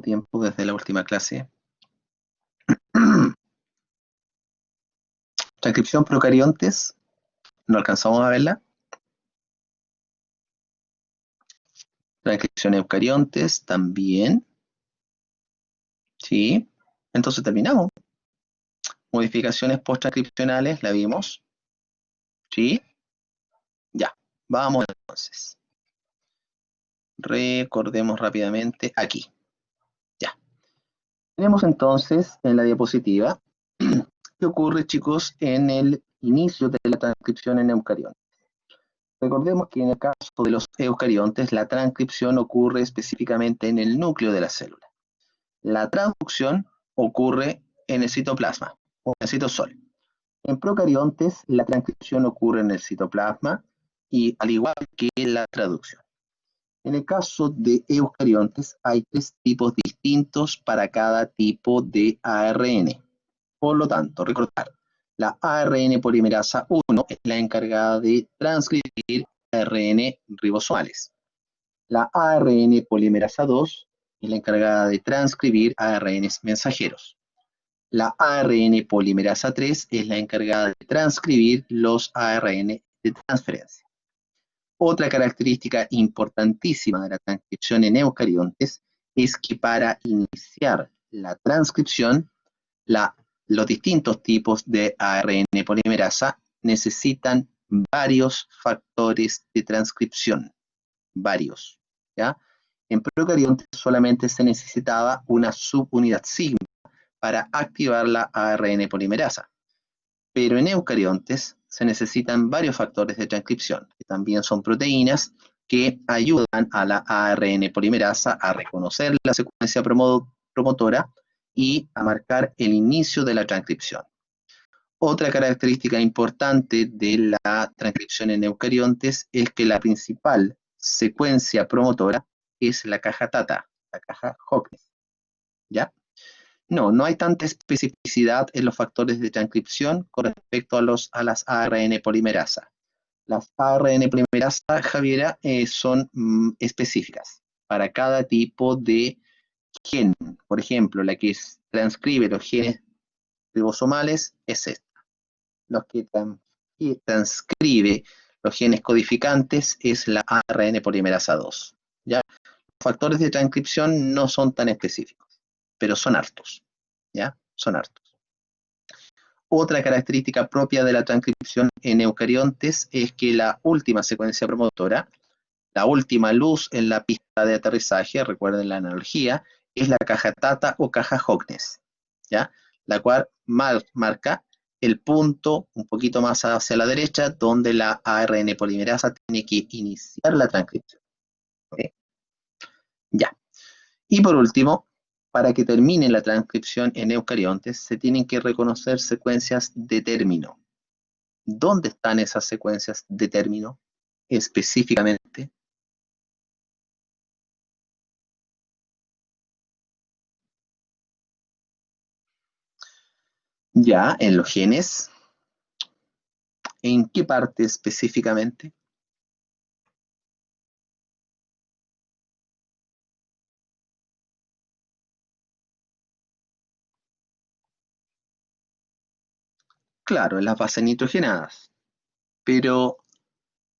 Tiempo desde la última clase. Transcripción procariontes, no alcanzamos a verla. Transcripción eucariontes también. Sí, entonces terminamos. Modificaciones post-transcripcionales, la vimos. Sí, ya, vamos entonces. Recordemos rápidamente aquí. Ya. Tenemos entonces en la diapositiva qué ocurre, chicos, en el inicio de la transcripción en eucariontes. Recordemos que en el caso de los eucariontes, la transcripción ocurre específicamente en el núcleo de la célula. La traducción ocurre en el citoplasma o en el citosol. En procariontes, la transcripción ocurre en el citoplasma y al igual que la traducción. En el caso de eucariontes, hay 3 tipos distintos para cada tipo de ARN. Por lo tanto, recordar, la ARN polimerasa 1 es la encargada de transcribir ARN ribosomales. La ARN polimerasa 2 es la encargada de transcribir ARNs mensajeros. La ARN polimerasa 3 es la encargada de transcribir los ARN de transferencia. Otra característica importantísima de la transcripción en eucariontes es que para iniciar la transcripción, los distintos tipos de ARN polimerasa necesitan varios factores de transcripción. Varios, ¿ya? En procariontes solamente se necesitaba una subunidad sigma para activar la ARN polimerasa. Pero en eucariontes se necesitan varios factores de transcripción, que también son proteínas que ayudan a la ARN polimerasa a reconocer la secuencia promotora y a marcar el inicio de la transcripción. Otra característica importante de la transcripción en eucariontes es que la principal secuencia promotora es la caja TATA, la caja Hawkins, ¿ya? No hay tanta especificidad en los factores de transcripción con respecto a las ARN polimerasa. Las ARN polimerasa, Javiera, son específicas para cada tipo de gen. Por ejemplo, la que transcribe los genes ribosomales es esta. Los que transcribe los genes codificantes es la ARN polimerasa 2. ¿Ya? Los factores de transcripción no son tan específicos, pero son hartos. ¿Ya? Son hartos. Otra característica propia de la transcripción en eucariontes es que la última secuencia promotora, la última luz en la pista de aterrizaje, recuerden la analogía, es la caja TATA o caja Hawkins, ¿ya? La cual marca el punto un poquito más hacia la derecha donde la ARN polimerasa tiene que iniciar la transcripción. ¿Okay? Ya. Y por último, para que termine la transcripción en eucariontes, se tienen que reconocer secuencias de término. ¿Dónde están esas secuencias de término específicamente? Ya, en los genes. ¿En qué parte específicamente? Claro, en las bases nitrogenadas. Pero,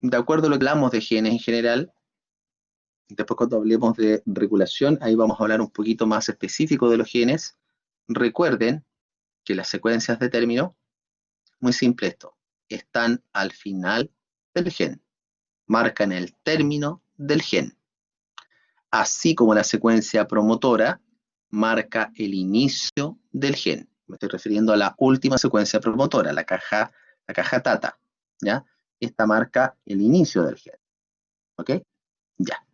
de acuerdo a lo que hablamos de genes en general, después cuando hablemos de regulación, ahí vamos a hablar un poquito más específico de los genes. Recuerden que las secuencias de término, muy simple esto, están al final del gen. Marcan el término del gen. Así como la secuencia promotora marca el inicio del gen. Me estoy refiriendo a la última secuencia promotora, la caja TATA, ¿ya? Esta marca el inicio del gen, ¿ok? Ya.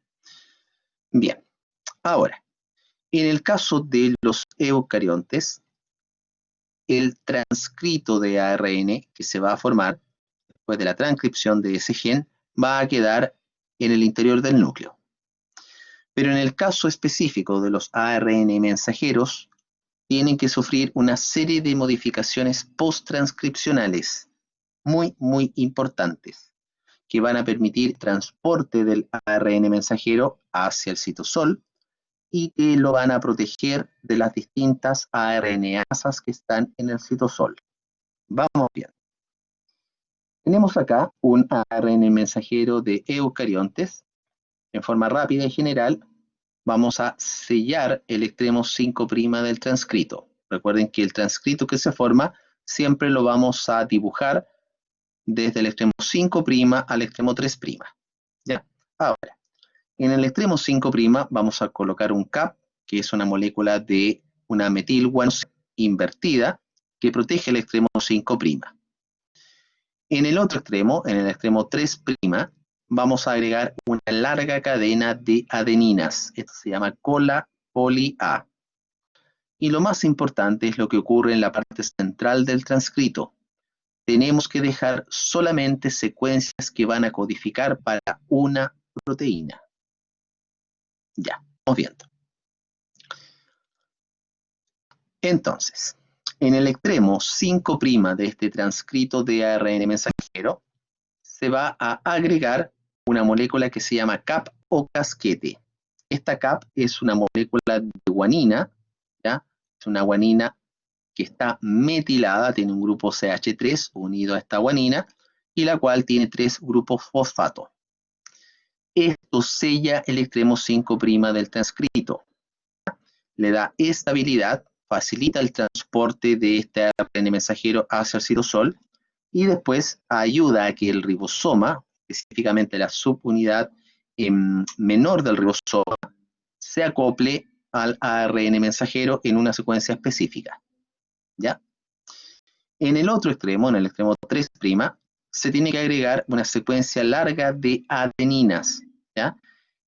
Bien. Ahora, en el caso de los eucariontes, el transcrito de ARN que se va a formar después de la transcripción de ese gen va a quedar en el interior del núcleo. Pero en el caso específico de los ARN mensajeros, tienen que sufrir una serie de modificaciones post-transcripcionales muy, muy importantes, que van a permitir transporte del ARN mensajero hacia el citosol y que lo van a proteger de las distintas ARNasas que están en el citosol. Vamos bien. Tenemos acá un ARN mensajero de eucariontes. En forma rápida y general, vamos a sellar el extremo 5' del transcrito. Recuerden que el transcrito que se forma siempre lo vamos a dibujar desde el extremo 5' al extremo 3'. ¿Ya? Ahora, en el extremo 5' vamos a colocar un CAP, que es una molécula de una metilguanosina invertida, que protege el extremo 5'. En el otro extremo, en el extremo 3', vamos a agregar una larga cadena de adeninas. Esto se llama cola poli A. Y lo más importante es lo que ocurre en la parte central del transcrito. Tenemos que dejar solamente secuencias que van a codificar para una proteína. Ya, vamos viendo. Entonces, en el extremo 5' de este transcrito de ARN mensajero, se va a agregar una molécula que se llama CAP o casquete. Esta CAP es una molécula de guanina, ¿ya? Es una guanina que está metilada, tiene un grupo CH3 unido a esta guanina, y la cual tiene 3 grupos fosfato. Esto sella el extremo 5' del transcrito. Le da estabilidad, facilita el transporte de este ARN mensajero hacia el citosol, y después ayuda a que el ribosoma, específicamente la subunidad menor del ribosoma, se acople al ARN mensajero en una secuencia específica. ¿Ya? En el otro extremo, en el extremo 3', se tiene que agregar una secuencia larga de adeninas. ¿Ya?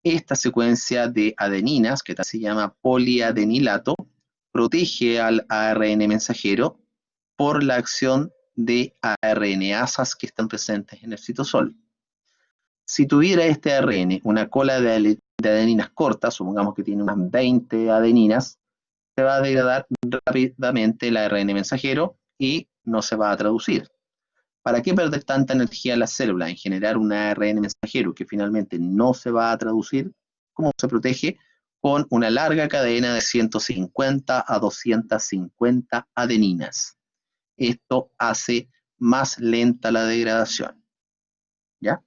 Esta secuencia de adeninas, que se llama poliadenilato, protege al ARN mensajero por la acción de ARNasas que están presentes en el citosol. Si tuviera este ARN una cola de adeninas cortas, supongamos que tiene unas 20 adeninas, se va a degradar rápidamente el ARN mensajero y no se va a traducir. ¿Para qué perder tanta energía en la célula en generar un ARN mensajero que finalmente no se va a traducir? ¿Cómo se protege? Con una larga cadena de 150 a 250 adeninas. Esto hace más lenta la degradación. ¿Ya?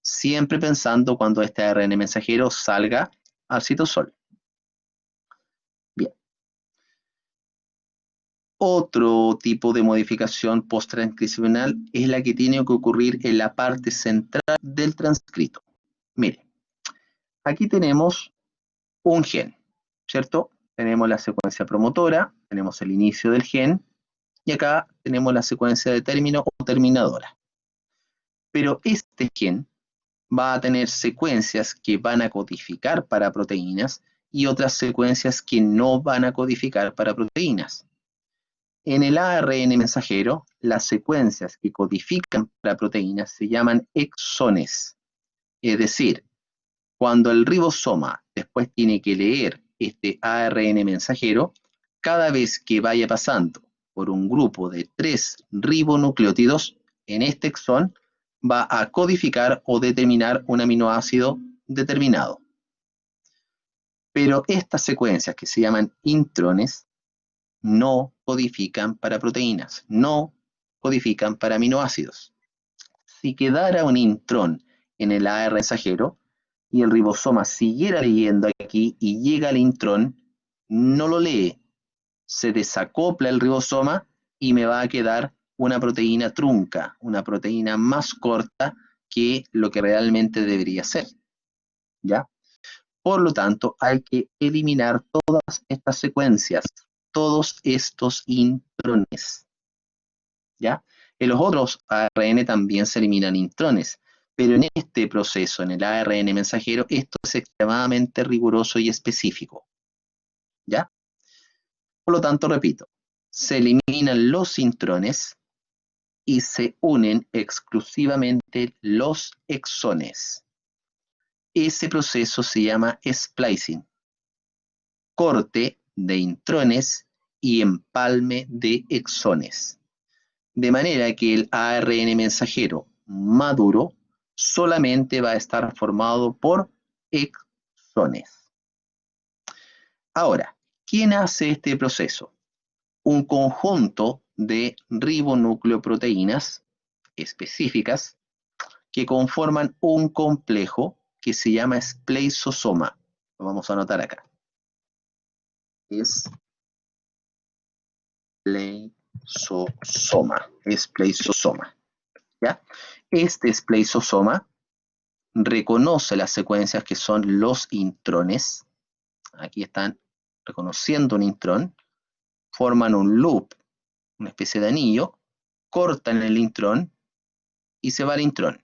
Siempre pensando cuando este ARN mensajero salga al citosol. Bien. Otro tipo de modificación posttranscripcional es la que tiene que ocurrir en la parte central del transcrito. Miren, aquí tenemos un gen, ¿cierto? Tenemos la secuencia promotora, tenemos el inicio del gen, y acá tenemos la secuencia de término o terminadora. Pero este gen va a tener secuencias que van a codificar para proteínas y otras secuencias que no van a codificar para proteínas. En el ARN mensajero, las secuencias que codifican para proteínas se llaman exones. Es decir, cuando el ribosoma después tiene que leer este ARN mensajero, cada vez que vaya pasando por un grupo de 3 ribonucleótidos, en este exón va a codificar o determinar un aminoácido determinado. Pero estas secuencias que se llaman intrones no codifican para proteínas, no codifican para aminoácidos. Si quedara un intrón en el ARN mensajero y el ribosoma siguiera leyendo aquí y llega al intrón, no lo lee, se desacopla el ribosoma y me va a quedar una proteína trunca, una proteína más corta que lo que realmente debería ser. ¿Ya? Por lo tanto, hay que eliminar todas estas secuencias, todos estos intrones. ¿Ya? En los otros ARN también se eliminan intrones, pero en este proceso, en el ARN mensajero, esto es extremadamente riguroso y específico. ¿Ya? Por lo tanto, repito, se eliminan los intrones y se unen exclusivamente los exones. Ese proceso se llama splicing, corte de intrones y empalme de exones. De manera que el ARN mensajero maduro solamente va a estar formado por exones. Ahora, ¿quién hace este proceso? Un conjunto de ribonucleoproteínas específicas que conforman un complejo que se llama spleisosoma. Lo vamos a anotar acá. Spleisosoma. ¿Ya? Este spleisosoma reconoce las secuencias que son los intrones. Aquí están reconociendo un intrón, forman un loop, una especie de anillo, cortan el intrón y se va el intrón.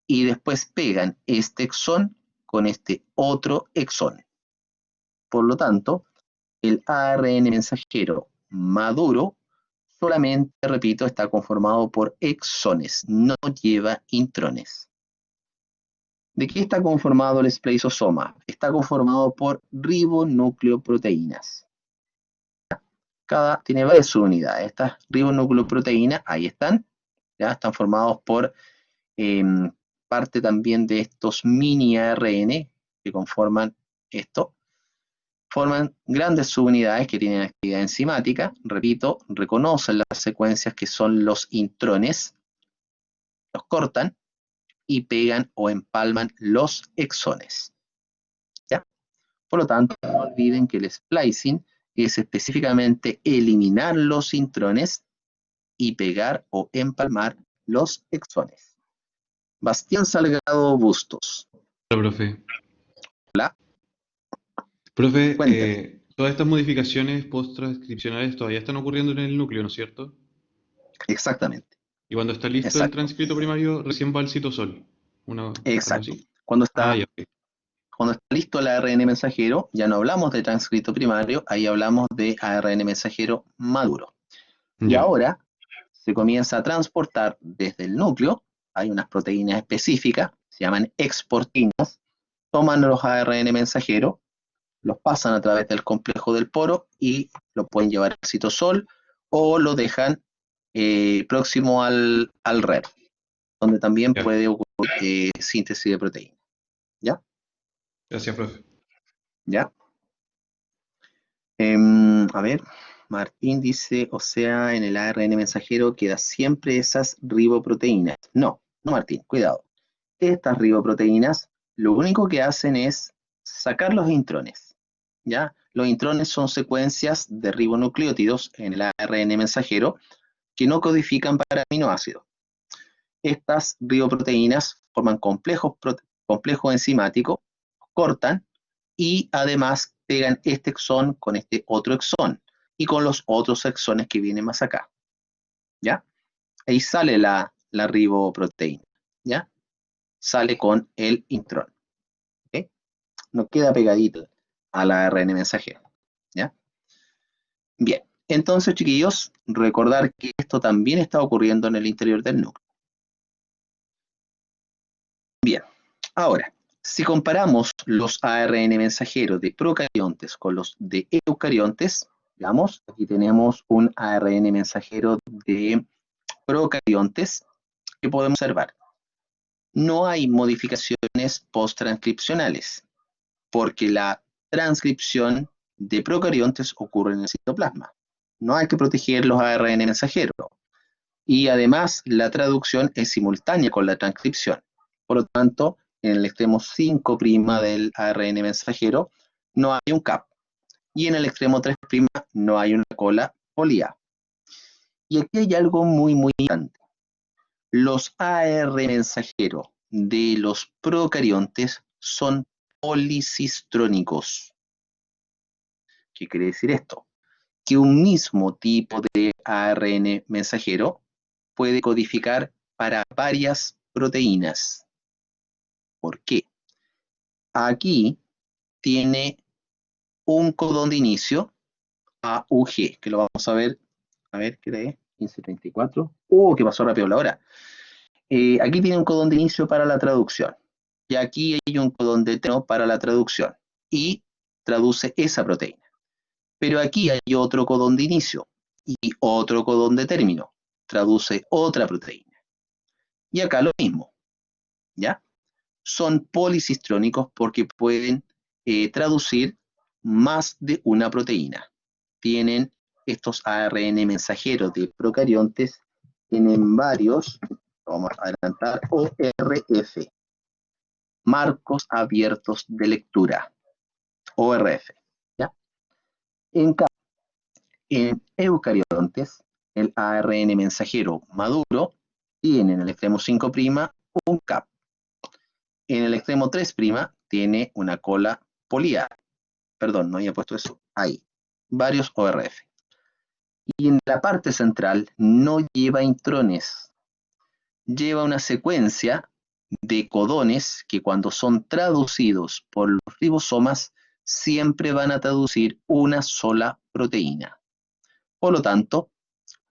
Y después pegan este exón con este otro exón. Por lo tanto, el ARN mensajero maduro solamente, repito, está conformado por exones, no lleva intrones. ¿De qué está conformado el spleisosoma? Está conformado por ribonucleoproteínas. Cada tiene varias subunidades. Estas ribonucleoproteínas, ahí están, ya están formados por parte también de estos mini ARN que conforman esto. Forman grandes subunidades que tienen actividad enzimática, repito, reconocen las secuencias que son los intrones, los cortan y pegan o empalman los exones. ¿Ya? Por lo tanto, no olviden que el splicing es específicamente eliminar los intrones y pegar o empalmar los exones. Bastián Salgado Bustos. Hola, profe. Hola, Profe, cuéntame. todas estas modificaciones post-transcripcionales todavía están ocurriendo en el núcleo, ¿no es cierto? Exactamente, Y cuando está listo el exacto, transcrito primario, recién va al citosol. ¿Algo exacto. así? Cuando Ah, está, ya, ok. cuando está listo el ARN mensajero, ya no hablamos de transcrito primario, ahí hablamos de ARN mensajero maduro. Y Ya, ahora se comienza a transportar desde el núcleo, hay unas proteínas específicas, se llaman exportinas, toman los ARN mensajeros, los pasan a través del complejo del poro y lo pueden llevar al citosol o lo dejan próximo al RER, donde también ya. puede ocurrir síntesis de proteínas. ¿Ya? Gracias, profe. ¿Ya? A ver, Martín dice, o sea, en el ARN mensajero queda siempre esas riboproteínas. No, no, Martín, cuidado. Estas riboproteínas lo único que hacen es sacar los intrones. ¿Ya? Los intrones son secuencias de ribonucleótidos en el ARN mensajero que no codifican para aminoácidos. Estas riboproteínas forman complejos enzimáticos, cortan y además pegan este exón con este otro exón y con los otros exones que vienen más acá. ¿Ya? Ahí sale la riboproteína. ¿Ya? Sale con el intrón. ¿Okay? No queda pegadito a la ARN mensajero. ¿Ya? Bien, entonces chiquillos, recordar que esto también está ocurriendo en el interior del núcleo. Bien, ahora, si comparamos los ARN mensajeros de procariontes con los de eucariontes, digamos, aquí tenemos un ARN mensajero de procariontes que podemos observar. No hay modificaciones post-transcripcionales, porque la transcripción de procariontes ocurre en el citoplasma. No hay que proteger los ARN mensajeros. Y además, la traduc'ción es simultánea con la transcripción. Por lo tanto, en el extremo 5' del ARN mensajero no hay un CAP. Y en el extremo 3' no hay una cola poli-A. Y aquí hay algo muy, muy importante. Los ARN mensajeros de los procariontes son policistrónicos. ¿Qué quiere decir esto? Que un mismo tipo de ARN mensajero puede codificar para varias proteínas. ¿Por qué? Aquí tiene un codón de inicio AUG, que lo vamos a ver, ¿qué es? 1534. ¡Oh, qué pasó rápido la hora! Aquí tiene un codón de inicio para la traducción. Y aquí hay un codón de término para la traducción. Y traduce esa proteína. Pero aquí hay otro codón de inicio y otro codón de término. Traduce otra proteína. Y acá lo mismo, ¿ya? Son policistrónicos porque pueden traducir más de una proteína. Tienen estos ARN mensajeros de procariontes, tienen varios, vamos a adelantar, ORF, marcos abiertos de lectura, ORF. ¿Ya? En eucariontes, el ARN mensajero maduro tiene en el extremo 5' un CAP. En el extremo 3' tiene una cola poliada. Perdón, no había puesto eso. Ahí. Varios ORF. Y en la parte central no lleva intrones. Lleva una secuencia de codones que cuando son traducidos por los ribosomas siempre van a traducir una sola proteína. Por lo tanto,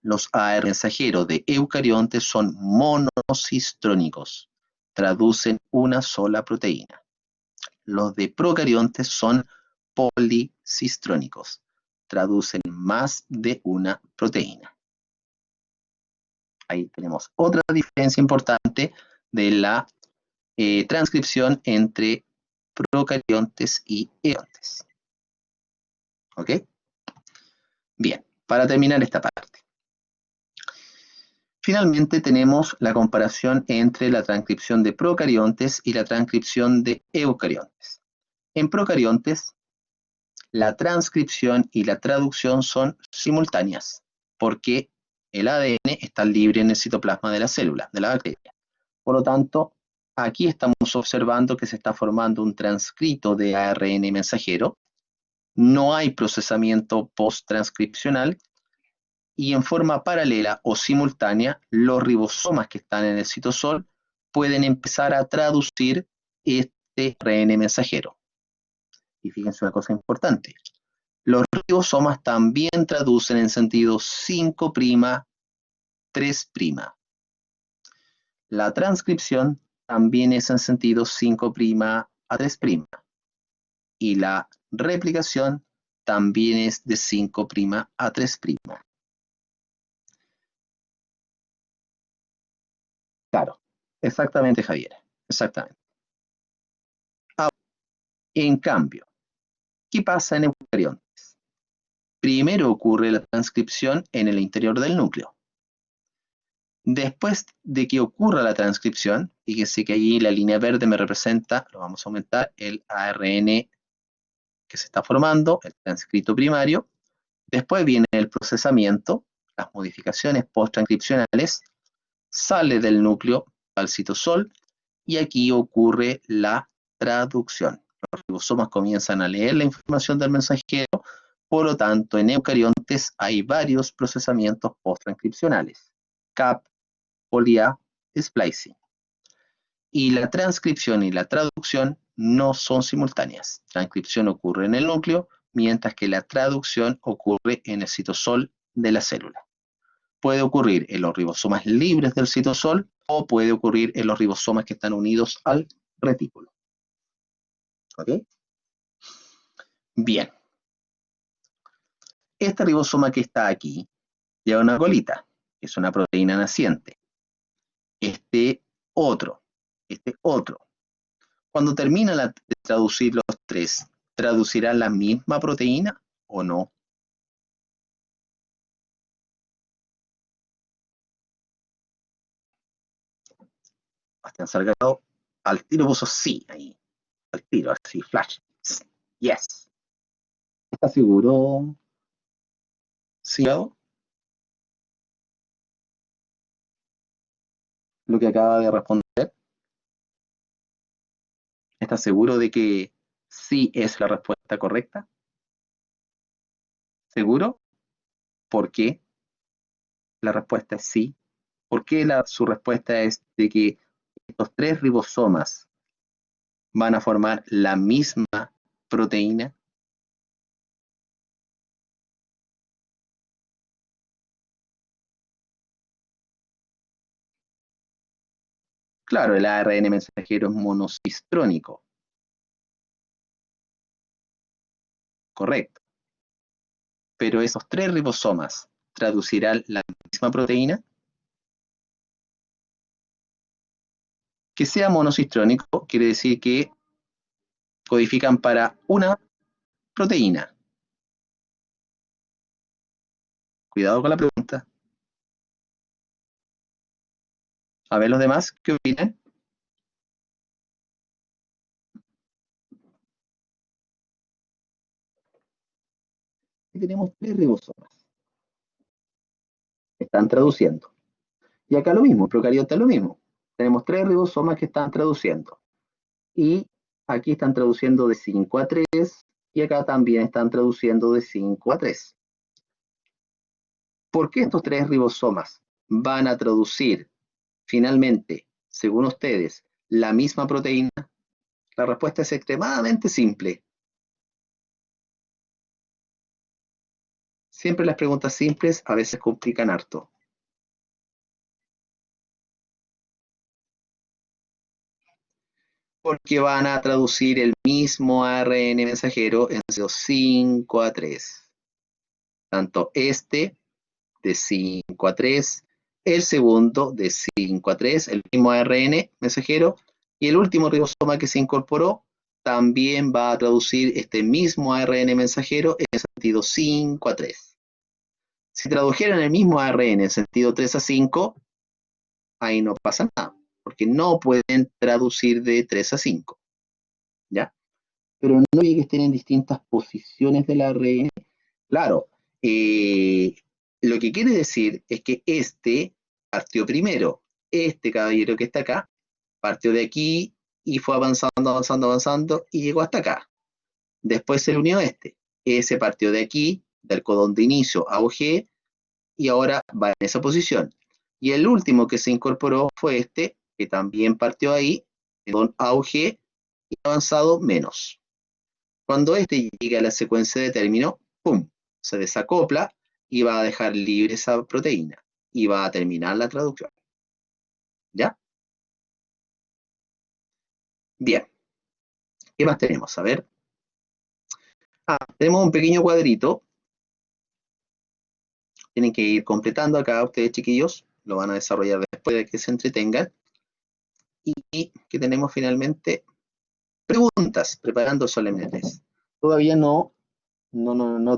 los ARN mensajeros de eucariontes son monocistrónicos, traducen una sola proteína. Los de procariontes son policistrónicos, traducen más de una proteína. Ahí tenemos otra diferencia importante de la transcripción entre procariontes y eucariontes. ¿Ok? Bien, para terminar esta parte. Finalmente tenemos la comparación entre la transcripción de procariontes y la transcripción de eucariontes. En procariontes, la transcripción y la traducción son simultáneas, porque el ADN está libre en el citoplasma de la célula, de la bacteria. Por lo tanto, aquí estamos observando que se está formando un transcrito de ARN mensajero, no hay procesamiento post-transcripcional, y en forma paralela o simultánea, los ribosomas que están en el citosol pueden empezar a traducir este ARN mensajero. Y fíjense una cosa importante, los ribosomas también traducen en sentido 5', 3'. La transcripción también es en sentido 5' a 3'. Y la replicación también es de 5' a 3'. Claro, exactamente, Javier, exactamente. Ahora, en cambio, ¿qué pasa en eucariontes? Primero ocurre la transcripción en el interior del núcleo. Después de que ocurra la transcripción, fíjense que allí la línea verde me representa, lo vamos a aumentar, el ARN que se está formando, el transcrito primario. Después viene el procesamiento, las modificaciones post-transcripcionales, sale del núcleo al citosol y aquí ocurre la traducción. Los ribosomas comienzan a leer la información del mensajero, por lo tanto, en eucariontes hay varios procesamientos post-transcripcionales. CAP, poly-A, splicing. Y la transcripción y la traducción no son simultáneas. Transcripción ocurre en el núcleo, mientras que la traducción ocurre en el citosol de la célula. Puede ocurrir en los ribosomas libres del citosol o puede ocurrir en los ribosomas que están unidos al retículo. ¿Ok? Bien. Este ribosoma que está aquí lleva una colita, que es una proteína naciente. Este otro. Cuando termina de traducir los tres, ¿traducirán la misma proteína o no? Bastián Salgado al tiro puso sí ahí. Al tiro, así, flash. Yes. ¿Estás seguro, Salgado? Lo que acaba de responder. ¿Estás seguro de que sí es la respuesta correcta? ¿Seguro? ¿Por qué? La respuesta es sí. ¿Por qué su respuesta es de que estos tres ribosomas van a formar la misma proteína? Claro, el ARN mensajero es monocistrónico. Correcto. Pero esos tres ribosomas traducirán la misma proteína. Que sea monocistrónico quiere decir que codifican para una proteína? Cuidado con la pregunta. A ver los demás, ¿qué opinan? Aquí tenemos 3 ribosomas. Están traduciendo. Y acá lo mismo, procariotas lo mismo. Tenemos 3 ribosomas que están traduciendo. Y aquí están traduciendo de 5 a 3 y acá también están traduciendo de 5 a 3. ¿Por qué estos 3 ribosomas van a traducir finalmente, según ustedes, la misma proteína? La respuesta es extremadamente simple. Siempre las preguntas simples a veces complican harto. Porque van a traducir el mismo ARN mensajero en 5 a 3. Tanto este de 5 a 3, el segundo de 5 a 3, el mismo ARN mensajero, y el último ribosoma que se incorporó también va a traducir este mismo ARN mensajero en el sentido 5 a 3. Si tradujeran el mismo ARN en sentido 3 a 5, ahí no pasa nada, porque no pueden traducir de 3 a 5, ¿ya? Pero no hay que estén en distintas posiciones del ARN. Claro, lo que quiere decir es que este partió primero. Este caballero que está acá partió de aquí y fue avanzando, avanzando, avanzando y llegó hasta acá. Después se le unió este. Ese partió de aquí, del codón de inicio a OG, y ahora va en esa posición. Y el último que se incorporó fue este, que también partió ahí, con AUG y avanzado menos. Cuando este llegue a la secuencia de término, ¡pum!, se desacopla y va a dejar libre esa proteína y va a terminar la traducción. ¿Ya? Bien. ¿Qué más tenemos? A ver. Tenemos un pequeño cuadrito. Tienen que ir completando acá ustedes, chiquillos. Lo van a desarrollar después de que se entretengan. Y que tenemos finalmente preguntas preparando Solemne 3. Todavía no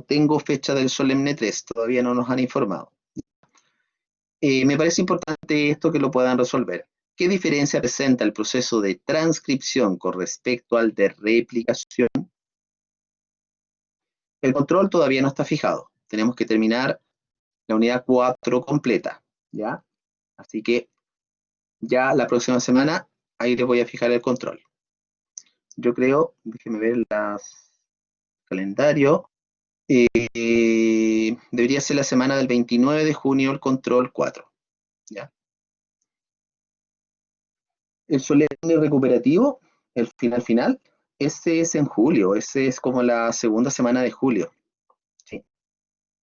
tengo fecha del Solemne 3. Todavía no nos han informado. Me parece importante esto que lo puedan resolver. ¿Qué diferencia presenta el proceso de transcripción con respecto al de replicación? El control todavía no está fijado. Tenemos que terminar la unidad 4 completa, ¿ya? Así que ya la próxima semana ahí les voy a fijar el control. Yo creo, déjenme ver el calendario. Debería ser la semana del 29 de junio el control 4, ¿ya? El solemne recuperativo, el final, ese es en julio, ese es como la segunda semana de julio. Sí,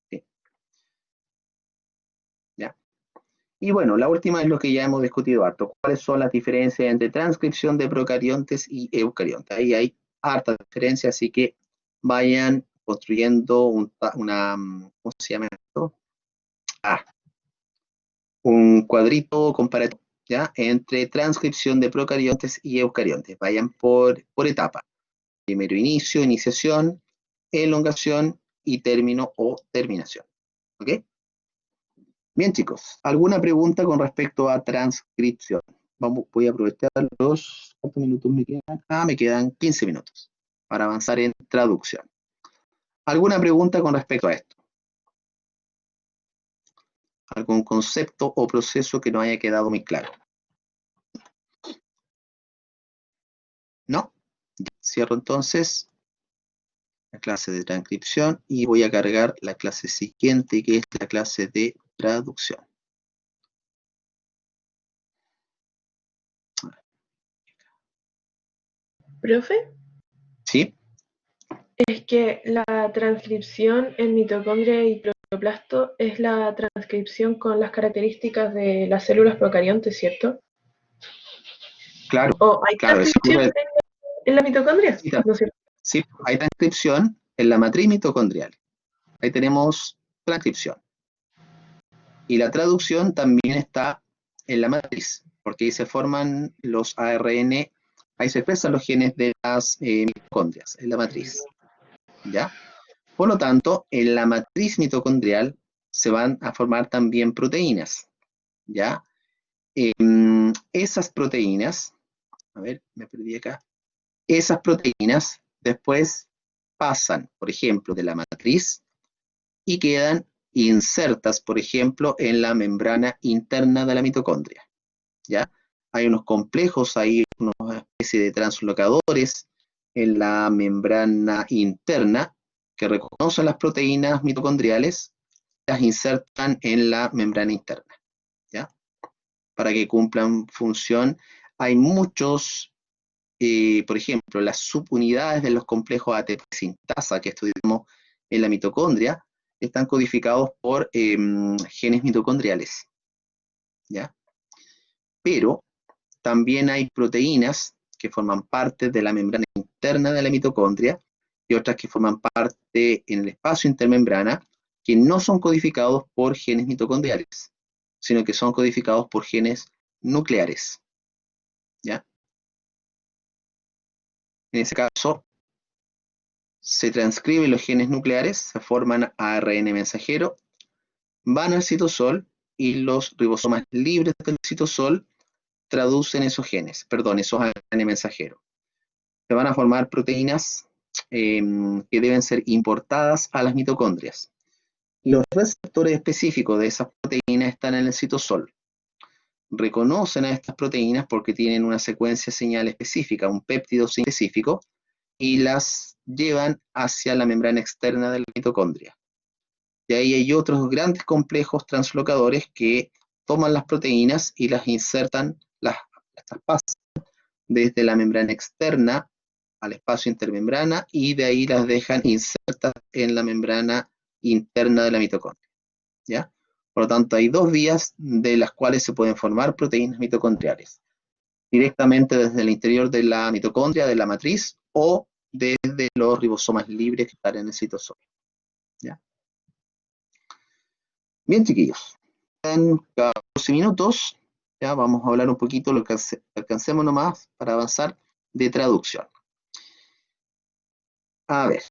sí, ¿ya? Y bueno, la última es lo que ya hemos discutido harto. ¿Cuáles son las diferencias entre transcripción de procariontes y eucariontes? Ahí hay harta diferencia, así que vayan construyendo una, ¿cómo se llama esto? Un cuadrito comparativo, ¿ya? Entre transcripción de procariontes y eucariontes. Vayan por etapa. Primero inicio, iniciación, elongación y término o terminación. ¿Ok? Bien, chicos. ¿Alguna pregunta con respecto a transcripción? Voy a aprovechar los... ¿Cuántos minutos me quedan? Me quedan 15 minutos para avanzar en traducción. ¿Alguna pregunta con respecto a esto? ¿Algún concepto o proceso que no haya quedado muy claro? ¿No? Cierro entonces la clase de transcripción y voy a cargar la clase siguiente, que es la clase de traducción. ¿Profe? ¿Sí? Es que la transcripción en mitocondria y cloroplasto es la transcripción con las características de las células procariontes, ¿cierto? Claro, ¿O hay claro. transcripción en la mitocondria? Sí, ¿No es cierto? sí, hay transcripción en la matriz mitocondrial. Ahí tenemos transcripción. Y la traducción también está en la matriz, porque ahí se forman los ARN, ahí se expresan los genes de las mitocondrias, en la matriz. ¿ya? Por lo tanto, en la matriz mitocondrial se van a formar también proteínas, ¿ya? Esas proteínas, a ver, me perdí acá, esas proteínas después pasan, por ejemplo, de la matriz y quedan insertas, por ejemplo, en la membrana interna de la mitocondria, ¿ya? Hay unos complejos, hay una especie de translocadores en la membrana interna que reconocen las proteínas mitocondriales, las insertan en la membrana interna, ¿ya? Para que cumplan función. Hay muchos, por ejemplo, las subunidades de los complejos ATP sintasa que estudiamos en la mitocondria están codificados por genes mitocondriales, ¿ya? Pero también hay proteínas que forman parte de la membrana interna de la mitocondria y otras que forman parte en el espacio intermembrana que no son codificados por genes mitocondriales, sino que son codificados por genes nucleares, ¿ya? En ese caso, se transcriben los genes nucleares, se forman ARN mensajero, van al citosol y los ribosomas libres del citosol traducen esos genes, perdón, esos ARN mensajeros. Se van a formar proteínas que deben ser importadas a las mitocondrias. Los receptores específicos de esas proteínas están en el citosol. Reconocen a estas proteínas porque tienen una secuencia señal específica, un péptido específico, y las llevan hacia la membrana externa de la mitocondria. Y ahí hay otros grandes complejos translocadores que toman las proteínas y las insertan, las traspasan desde la membrana externa al espacio intermembrana y de ahí las dejan insertas en la membrana interna de la mitocondria, ¿ya? Por lo tanto, hay dos vías de las cuales se pueden formar proteínas mitocondriales. Directamente desde el interior de la mitocondria, de la matriz, o desde los ribosomas libres que están en el citosol, ¿ya? Bien, chiquillos. En 14 minutos, ya vamos a hablar un poquito, lo que alcancemos nomás para avanzar, de traducción. A ver,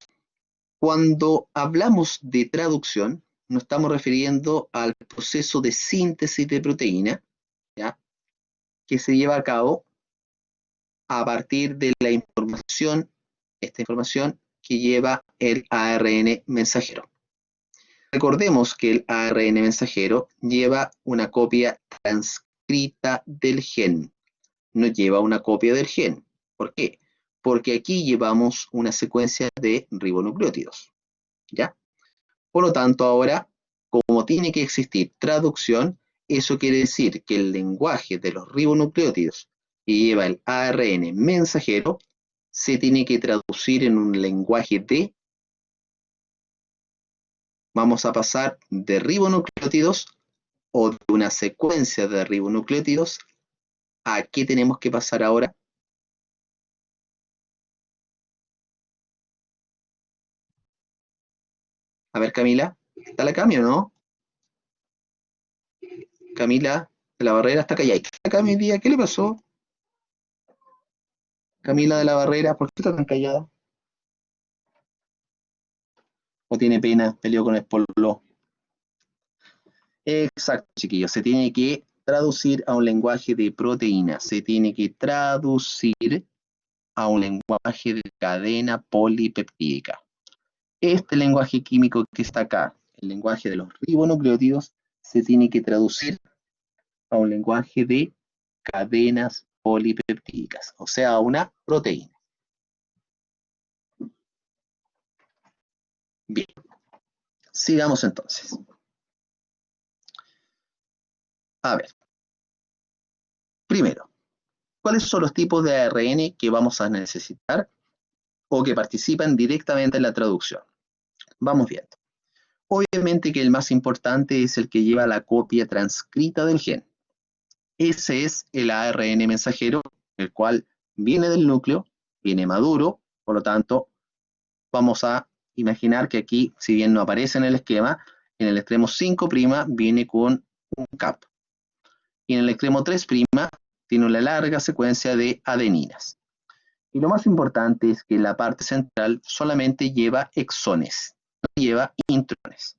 cuando hablamos de traducción, nos estamos refiriendo al proceso de síntesis de proteína, ¿ya? Que se lleva a cabo a partir de la información, esta información que lleva el ARN mensajero. Recordemos que el ARN mensajero lleva una copia transcrita del gen, no lleva una copia del gen. ¿Por qué? Porque aquí llevamos una secuencia de ribonucleótidos, ¿ya? Por lo tanto, ahora, como tiene que existir traducción, eso quiere decir que el lenguaje de los ribonucleótidos que lleva el ARN mensajero se tiene que traducir en un lenguaje de, vamos a pasar de ribonucleótidos o de una secuencia de ribonucleótidos, ¿a qué tenemos que pasar ahora? A ver, Camila, ¿está la Cami o no? Camila, de la Barrera está callada. Cami, hoy día, ¿qué le pasó? Camila de la Barrera, ¿por qué está tan callada? ¿O tiene pena? Peleó con el pololo. Exacto, chiquillos. Se tiene que traducir a un lenguaje de proteínas. Se tiene que traducir a un lenguaje de cadena polipeptídica. Este lenguaje químico que está acá, el lenguaje de los ribonucleótidos, se tiene que traducir a un lenguaje de cadenas polipeptídicas, o sea, a una proteína. Bien, sigamos entonces. A ver, primero, ¿cuáles son los tipos de ARN que vamos a necesitar o que participan directamente en la traducción? Vamos viendo. Obviamente que el más importante es el que lleva la copia transcrita del gen. Ese es el ARN mensajero, el cual viene del núcleo, viene maduro, por lo tanto, vamos a imaginar que aquí, si bien no aparece en el esquema, en el extremo 5' viene con un CAP. Y en el extremo 3' tiene una larga secuencia de adeninas. Y lo más importante es que la parte central solamente lleva exones, no lleva intrones.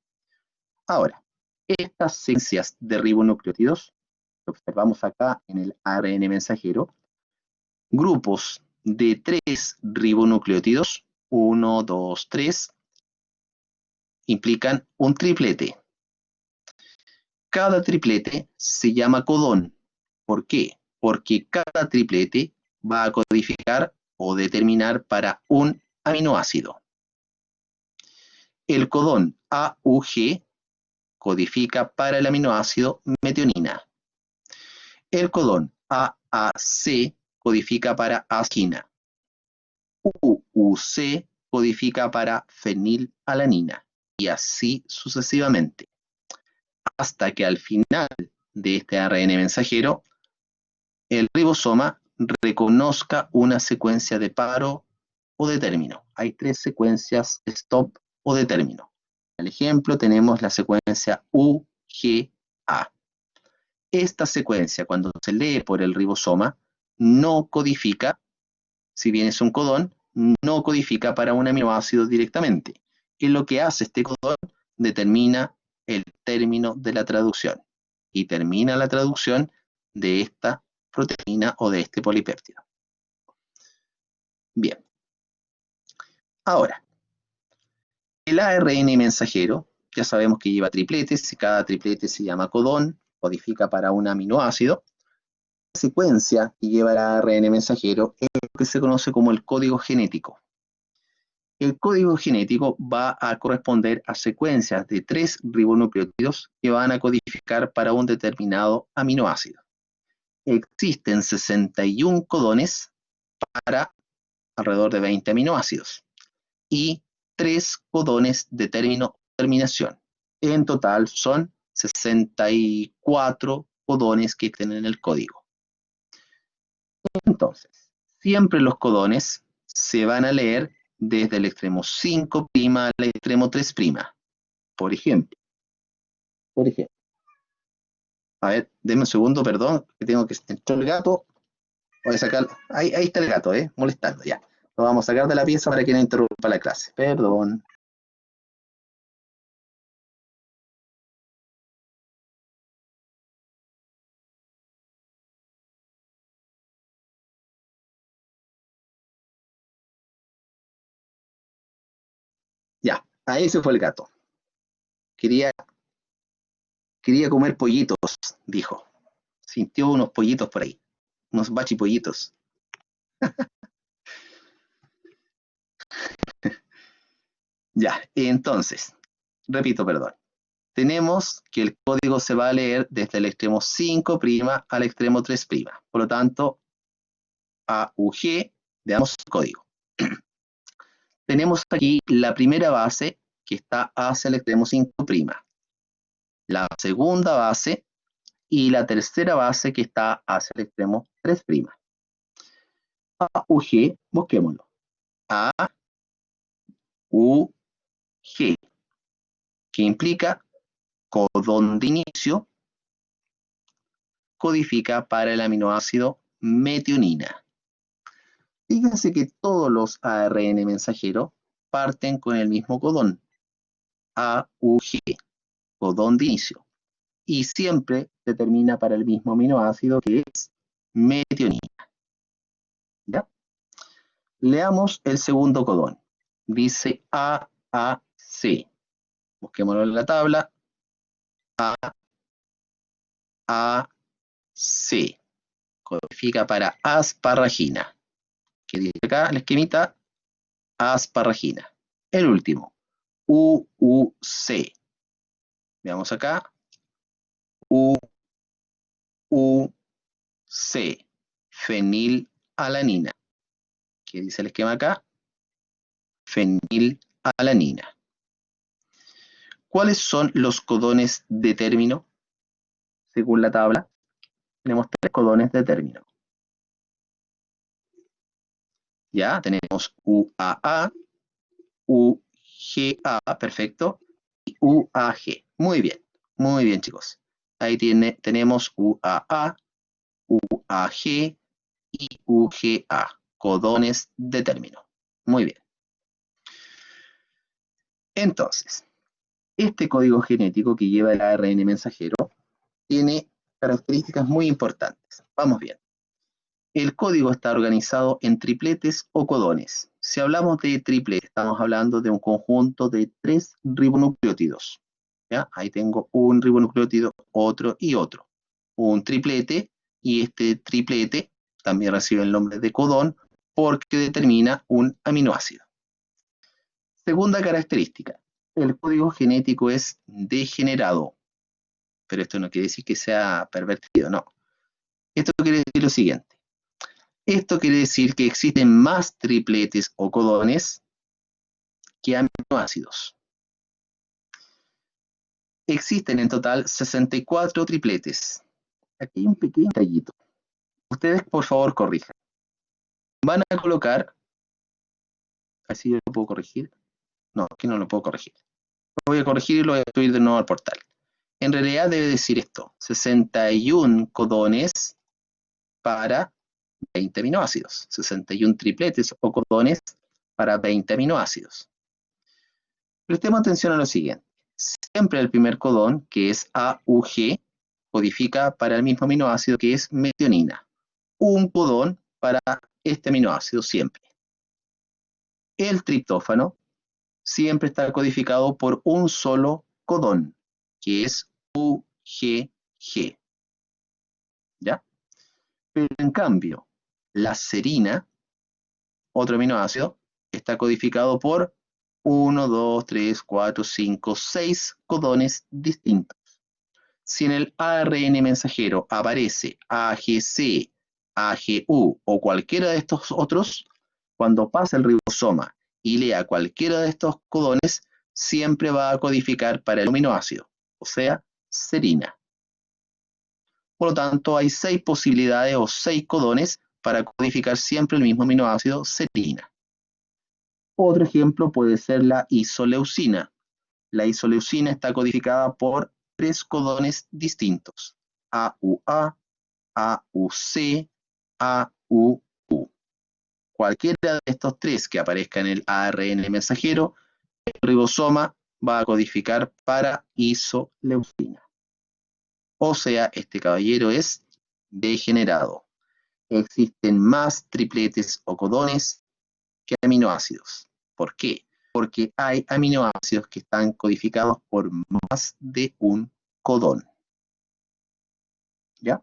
Ahora, estas secuencias de ribonucleótidos que observamos acá en el ARN mensajero, grupos de 3 ribonucleótidos, 1, 2, 3, implican un triplete. Cada triplete se llama codón. ¿Por qué? Porque cada triplete va a codificar o determinar para un aminoácido. El codón AUG codifica para el aminoácido metionina. El codón AAC codifica para asquina. UUC codifica para fenilalanina. Y así sucesivamente. Hasta que al final de este ARN mensajero, el ribosoma reconozca una secuencia de paro o de término. Hay 3 secuencias de stop o de término. En el ejemplo tenemos la secuencia UGA. Esta secuencia, cuando se lee por el ribosoma, no codifica, si bien es un codón, no codifica para un aminoácido directamente. Y lo que hace este codón determina el término de la traducción. Y termina la traducción de esta proteína o de este polipéptido. Bien. Ahora, el ARN mensajero, ya sabemos que lleva tripletes, y cada triplete se llama codón, codifica para un aminoácido. La secuencia que lleva el ARN mensajero es lo que se conoce como el código genético. El código genético va a corresponder a secuencias de 3 ribonucleótidos que van a codificar para un determinado aminoácido. Existen 61 codones para alrededor de 20 aminoácidos y 3 codones de terminación. En total son 64 codones que tienen el código. Entonces, siempre los codones se van a leer desde el extremo 5' al extremo 3'. Por ejemplo. A ver, denme un segundo, perdón, que tengo que entrar el gato. Voy a sacar. Ahí está el gato, molestando, ya. Lo vamos a sacar de la pieza para que no interrumpa la clase. Perdón. Ya, ahí se fue el gato. Quería comer pollitos, dijo. Sintió unos pollitos por ahí. Unos bachipollitos. Ya, entonces, repito, perdón. Tenemos que el código se va a leer desde el extremo 5' al extremo 3'. Por lo tanto, AUG, veamos el código. Tenemos aquí la primera base que está hacia el extremo 5', la segunda base y la tercera base que está hacia el extremo 3'. AUG, busquémoslo. AUG, que implica codón de inicio, codifica para el aminoácido metionina. Fíjense que todos los ARN mensajeros parten con el mismo codón, AUG, codón de inicio, y siempre se termina para el mismo aminoácido que es metionina. ¿Ya? Leamos el segundo codón. Dice AAC. Busquémoslo en la tabla. AAC. Codifica para asparragina. ¿Qué dice acá? La esquemita. Asparragina. El último. UUC. Veamos acá. UUC. Fenilalanina. ¿Qué dice el esquema acá? Fenilalanina. ¿Cuáles son los codones de término? Según la tabla, tenemos 3 codones de término. Ya, tenemos UAA, UGA, perfecto, y UAG. Muy bien, chicos. Ahí tenemos UAA, UAG y UGA. codones de término. Muy bien. Entonces, este código genético que lleva el ARN mensajero tiene características muy importantes. Vamos bien. El código está organizado en tripletes o codones. Si hablamos de triplete, estamos hablando de un conjunto de 3 ribonucleótidos. ¿Ya? Ahí tengo un ribonucleótido, otro y otro. Un triplete, y este triplete también recibe el nombre de codón porque determina un aminoácido. Segunda característica, el código genético es degenerado. Pero esto no quiere decir que sea pervertido, no. Esto quiere decir lo siguiente. Esto quiere decir que existen más tripletes o codones que aminoácidos. Existen en total 64 tripletes. Aquí hay un pequeño detallito. Ustedes, por favor, corrijan. Van a colocar, así yo lo puedo corregir. No, aquí no lo puedo corregir. Lo voy a corregir y lo voy a subir de nuevo al portal. En realidad debe decir esto, 61 codones para 20 aminoácidos, 61 tripletes o codones para 20 aminoácidos. Prestemos atención a lo siguiente. Siempre el primer codón, que es AUG, codifica para el mismo aminoácido que es metionina. Un codón para este aminoácido siempre. El triptófano siempre está codificado por un solo codón, que es UGG. ¿Ya? Pero en cambio, la serina, otro aminoácido, está codificado por 1, 2, 3, 4, 5, 6 codones distintos. Si en el ARN mensajero aparece AGC, AGU o cualquiera de estos otros, cuando pasa el ribosoma y lea cualquiera de estos codones, siempre va a codificar para el aminoácido, o sea, serina. Por lo tanto, hay 6 posibilidades o 6 codones para codificar siempre el mismo aminoácido, serina. Otro ejemplo puede ser la isoleucina. La isoleucina está codificada por 3 codones distintos, AUA, AUC, AUU. Cualquiera de estos 3 que aparezca en el ARN mensajero, el ribosoma va a codificar para isoleucina. O sea, este caballero es degenerado. Existen más tripletes o codones que aminoácidos. ¿Por qué? Porque hay aminoácidos que están codificados por más de un codón. ¿Ya?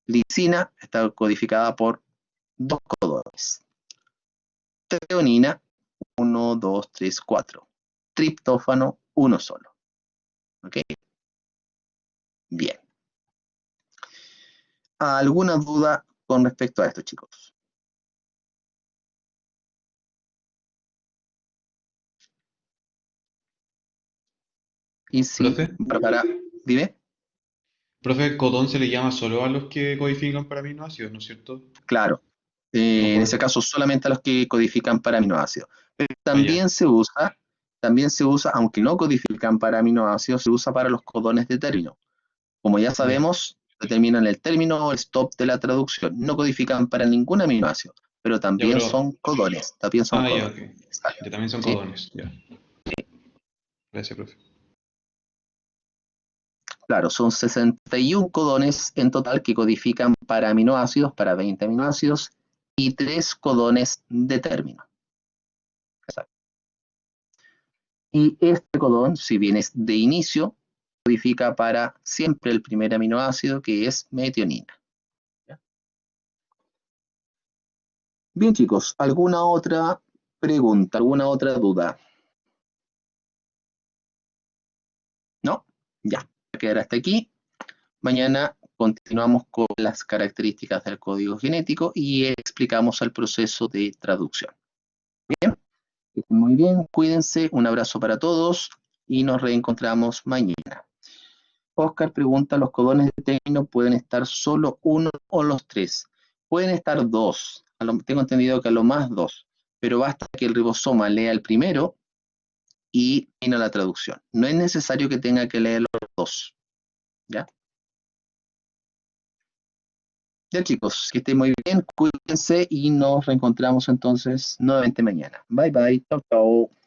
Lisina está codificada por 2 codones. Treonina, 1, 2, 3, 4. Triptófano, 1 solo. ¿Ok? Bien. ¿Alguna duda con respecto a esto, chicos? Y sí, Profe, Bárbara, dime. profe, codón se le llama solo a los que codifican para aminoácidos, ¿no es cierto? Claro. No En ese por... caso, solamente a los que codifican para aminoácidos. Pero Ah, ya. también se usa, aunque no codifican para aminoácidos, se usa para los codones de término. Como ya Ya. sabemos, determinan el término o el stop de la traducción. No codifican para ningún aminoácido, pero Ya, también pero... son codones. También son Ah, ya, codones. ok. Exacto. Ya también son ¿Sí? codones, ya. Gracias, profe. Claro, son 61 codones en total que codifican para aminoácidos, para 20 aminoácidos, y 3 codones de término. Exacto. Y este codón, si bien es de inicio, codifica para siempre el primer aminoácido, que es metionina. ¿Ya? Bien, chicos, ¿alguna otra pregunta, alguna otra duda? ¿No? Ya, voy a quedar hasta aquí. Mañana continuamos con las características del código genético y explicamos el proceso de traducción. Bien, que estén muy bien, cuídense, un abrazo para todos y nos reencontramos mañana. Oscar pregunta, ¿los codones de término pueden estar solo uno o los 3? Pueden estar 2, tengo entendido que a lo más 2, pero basta que el ribosoma lea el primero y termina la traducción. No es necesario que tenga que leer los 2, ¿ya? Ya chicos, que estén muy bien, cuídense y nos reencontramos entonces nuevamente mañana. Bye bye, chao, chao.